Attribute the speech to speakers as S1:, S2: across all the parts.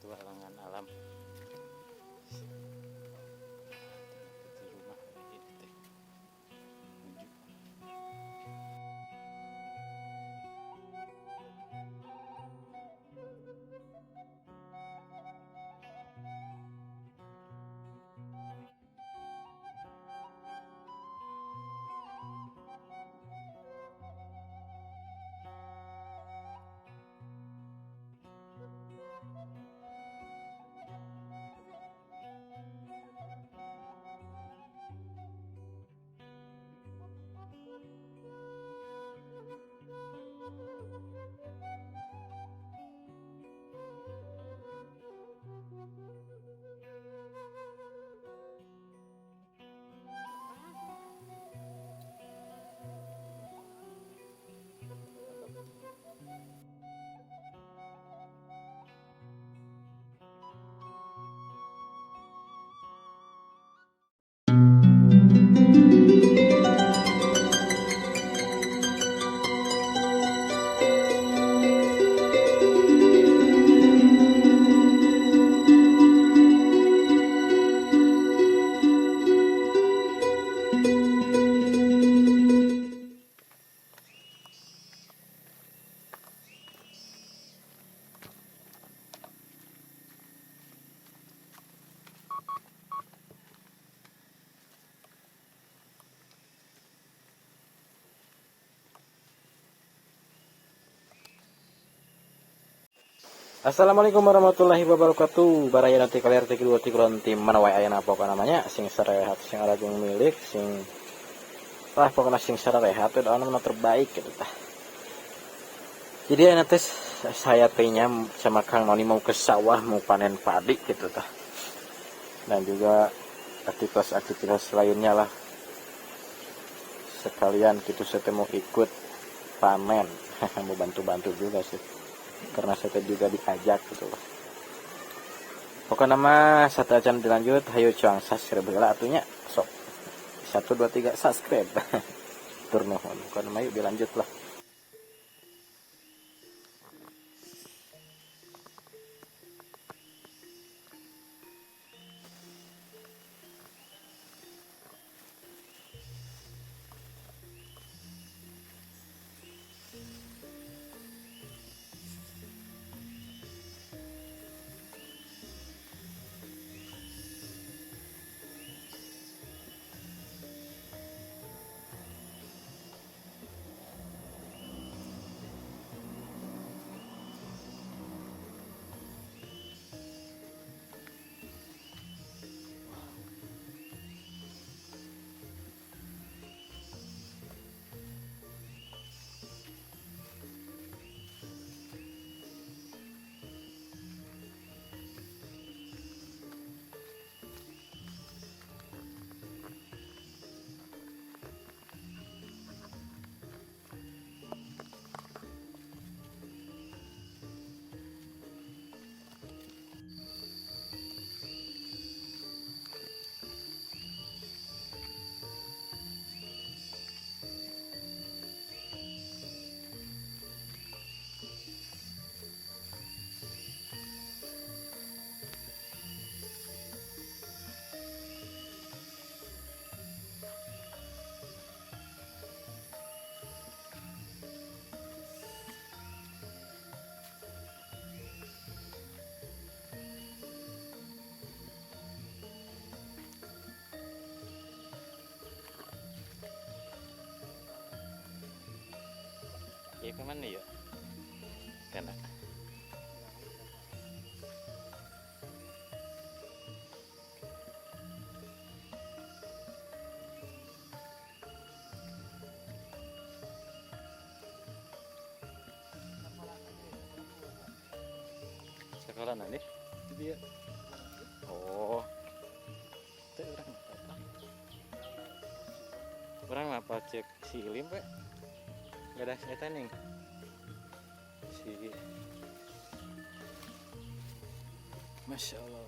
S1: petualangan alam di rumah ini teh menuju. Assalamualaikum warahmatullahi wabarakatuh. Baraya nanti kalian arti kedua tikron tim mana wae aya apa namanya sing sarehat sing arajung milik sing lah pokoknya sing sarehat itu anu terbaik gitu tah. Jadi nanti saya tehnya sama Kang Noni mau ke sawah mau panen padi gitu tah. Dan juga aktivitas lainnya lah. Sekalian gitu saya mau ikut panen. Mau bantu-bantu juga sih. Karena saya juga diajak gitu loh. Pokoknya nama satu aja dilanjut, hayu cuang subscribe lah atunya sok 1 2 3 subscribe. Tur nuhun. Pokoknya nama yuk dilanjut lah. Ya kemana yuk? Kena. Sekolah nanti? Dia. Oh. Itu orang apa cek silim pak? Gak ada setan nih. Masya Allah.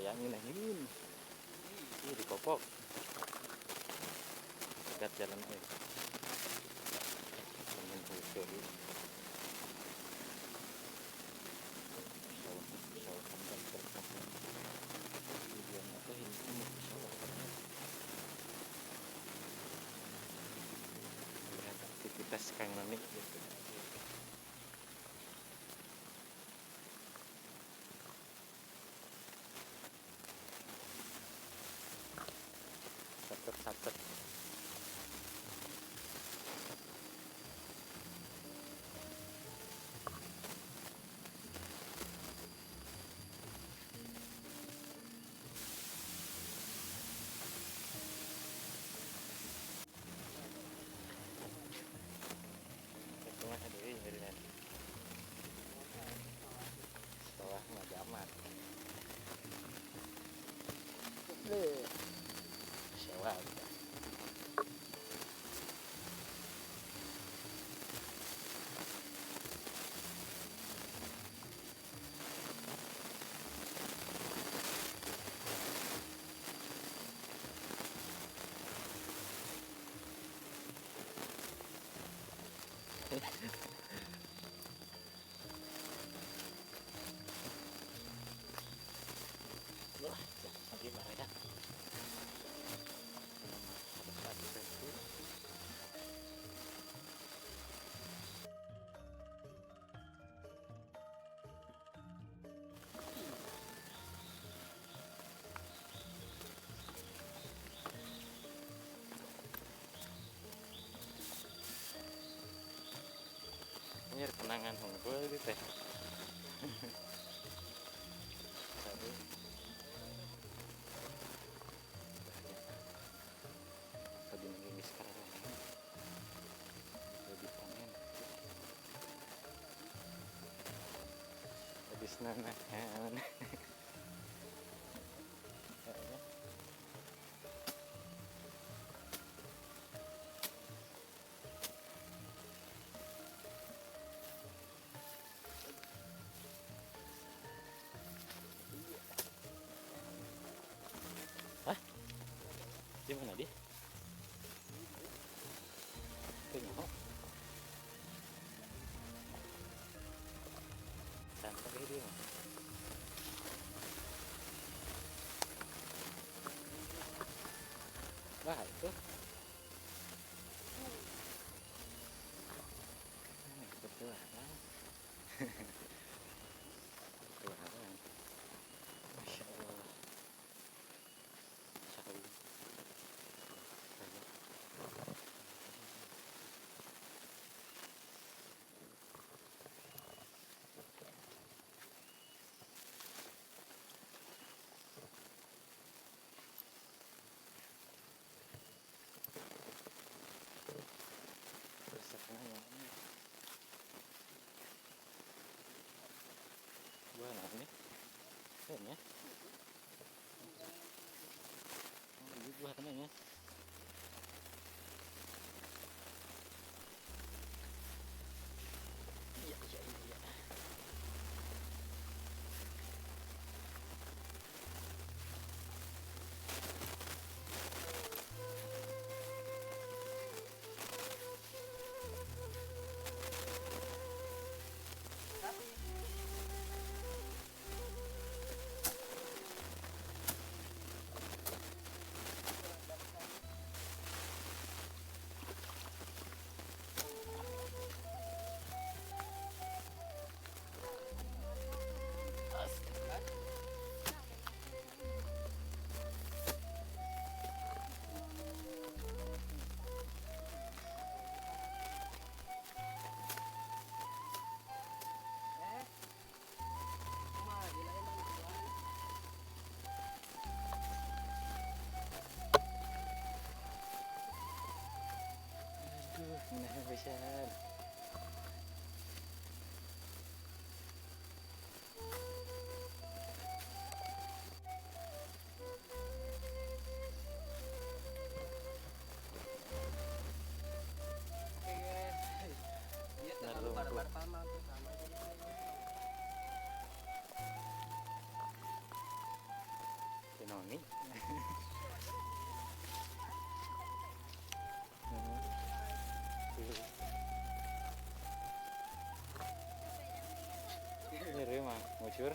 S1: bayangin ini di popok dekat jalan air ingin hujan pesawat dan terkapung tujuan apa ini pesawat lihat aktivitas Kang Nani gitu. Satet-satet tengah dari nanti setelah ngajamat sewa wah lagi marah ya ini kenangan hongkul itu teh tadi ini sekarang lebih panen habis nanahan hah? Di mana dia? Tengok. Santai dia mah. Wah itu. Ketularan. Ketularan. Masya Allah. Sawi. Bersaknanya. Buah ini. Kayaknya. Oh, ini buah tenangnya. Iya. Nah, besar. Barbar sama tuh sama jadi Ini mah ngucur.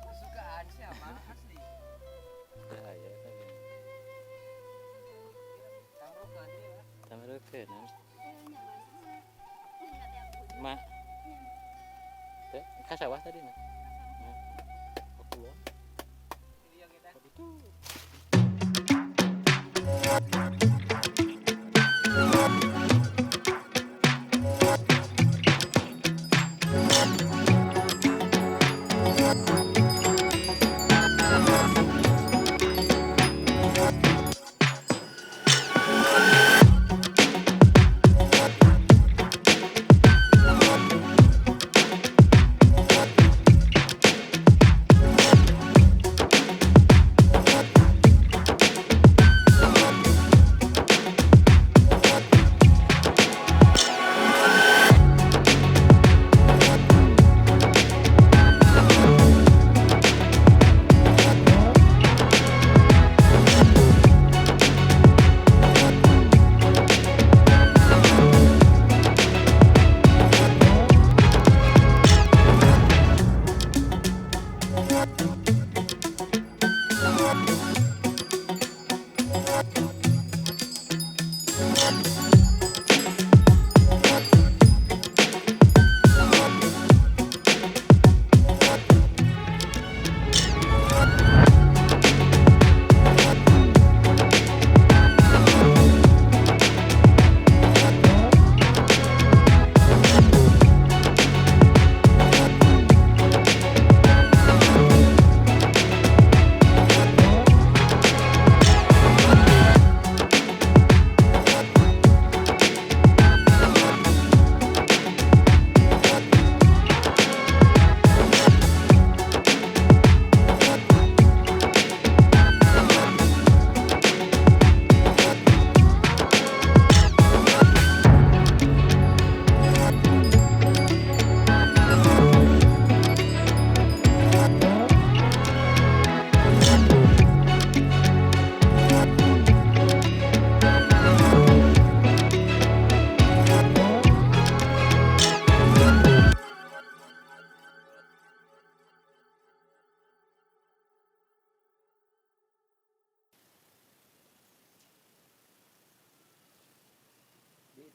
S2: Kesukaan siapa asli?
S1: Ya ya kan.
S2: Tangrokan dia, Pak.
S1: Tamerekeun. Ma. Teh, ka sawah tadi mah. Aku ya.
S2: Ini yang kita.
S1: Itu.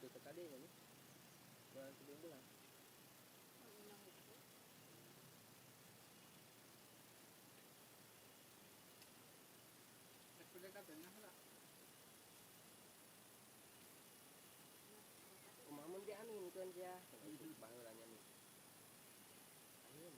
S2: Itu tadi ini. Bulan. Sudah kabel lah. Umamun dia amin tuan dia. Bangladesh nih. Amin.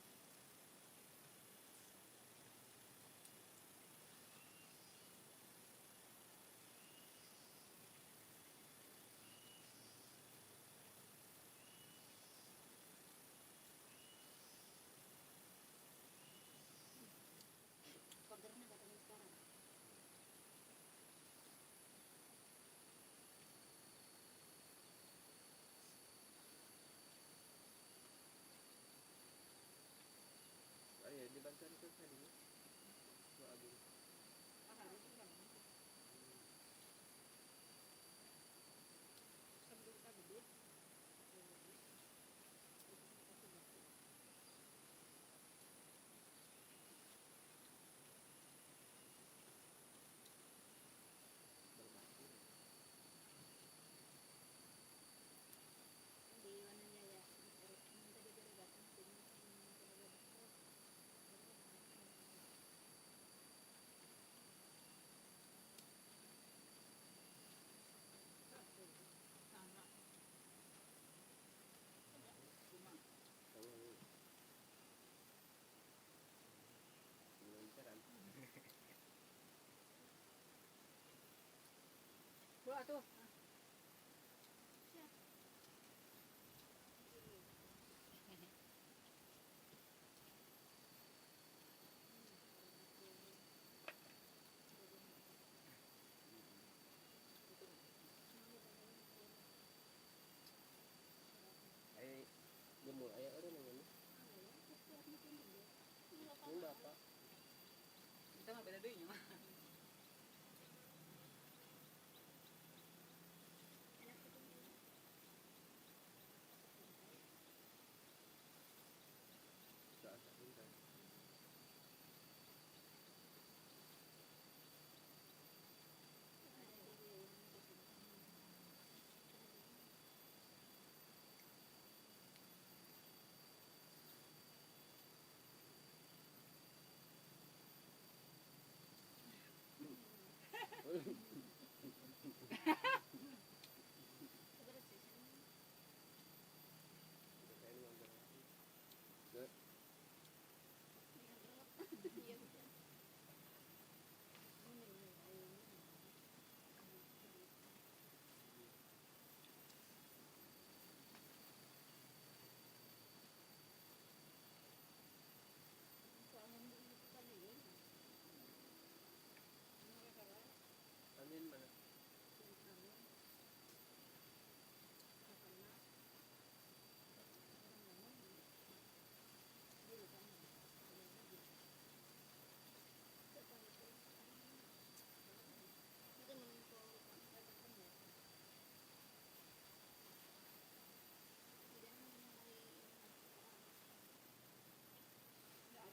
S2: Ayo dibantuan itu tadi. Doa dulu. tuh.
S3: Jemur ayah ada namanya. Ini bapak.
S2: Kita mah beda deunya mah.
S3: Amin mana?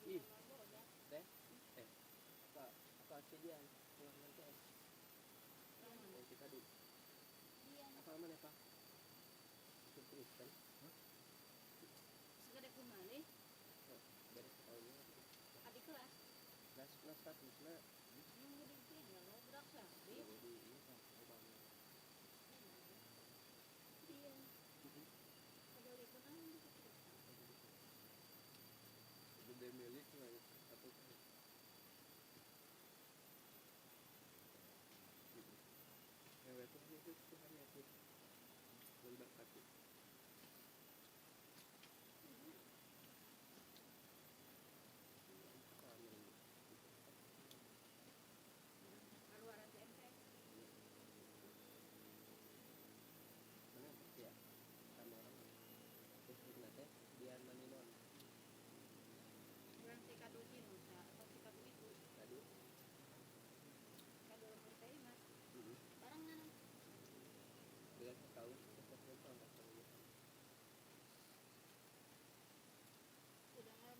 S3: Ih, teh, apa kejadian? Pulang nanti yang kita dulu. Apa mana pak? Terus kan?
S2: Segede kumaha
S3: Beres tahunnya.
S2: adik kelas.
S3: Kelas statusnya.
S2: Yang gede tinggal berak sapi.
S3: Yang di ini kan abang.
S2: Iya. Padahal itu kan
S3: Gede milik lah satu kali. Yang itu Tuhan ya tuh. Memberkati.
S2: keluaran TMT.
S3: Mana ya? Sama orang. Terus nanti dia maninon.
S2: Kurang si kado Cinosa atau si kado itu.
S3: Tadi.
S2: Kado Mertai mas. Barang mana?
S3: Bila setahun tetap nonton tak tahu.
S2: Udah orang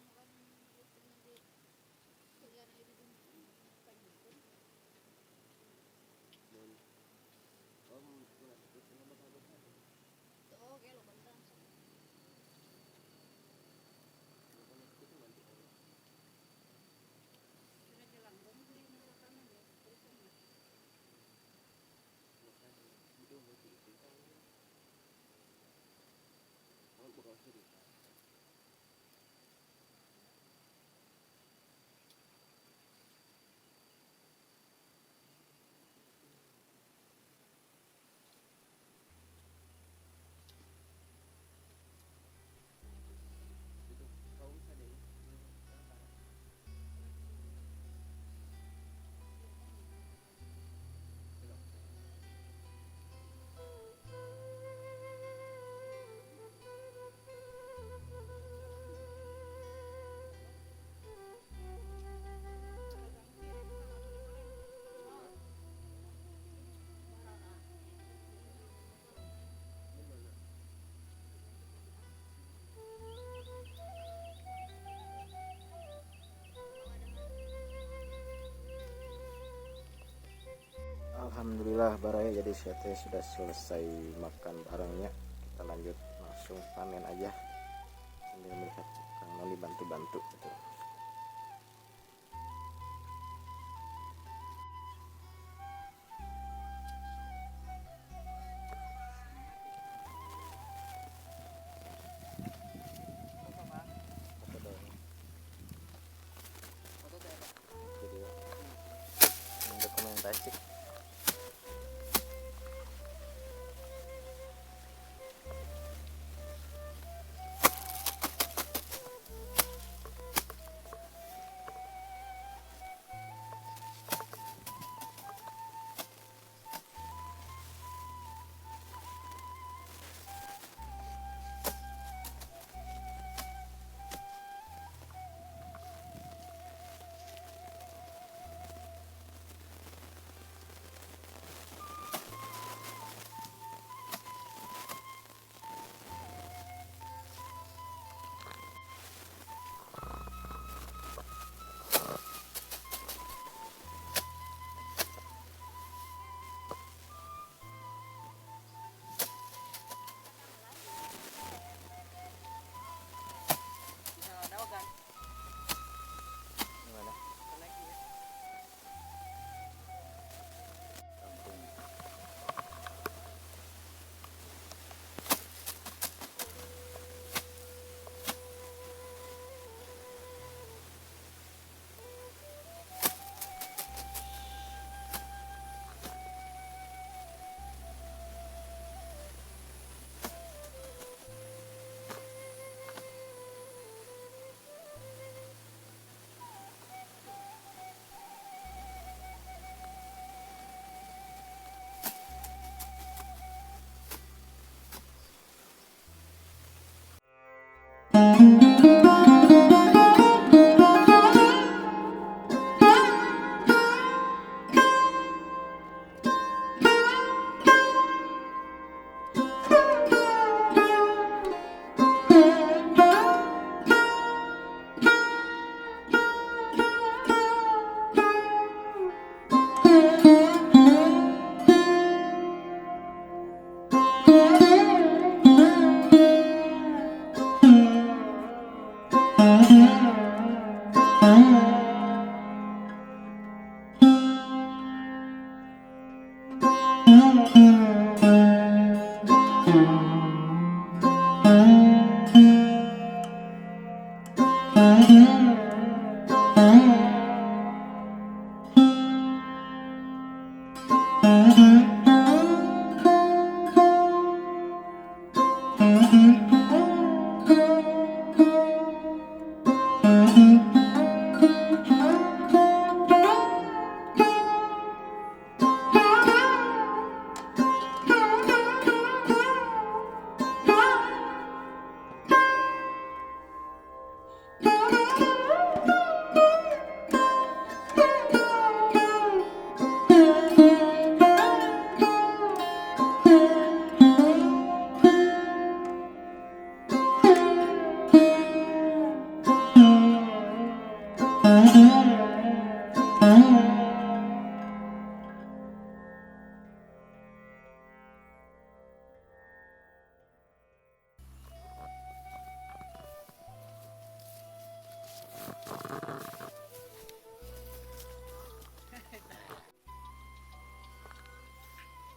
S2: itu nanti kuliah itu panjang pun.
S3: Non. Om pulang terus nama kamu kan.
S2: Oh, kayak lo bantang.
S3: Bukan itu nanti orang.
S2: Sudah jalan dong beli makanan ya. Terus sama.
S3: Bukan itu mau cerita. Oh bukan cerita. Itu kaum sadar.
S1: Alhamdulillah baraya jadi saya teh sudah selesai makan barangnya. Kita lanjut langsung panen aja sambil melihat Kang Noni bantu-bantu gitu. Foto dong. Video. Dokumentasi.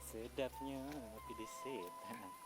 S1: Sedapnya kopi di setan.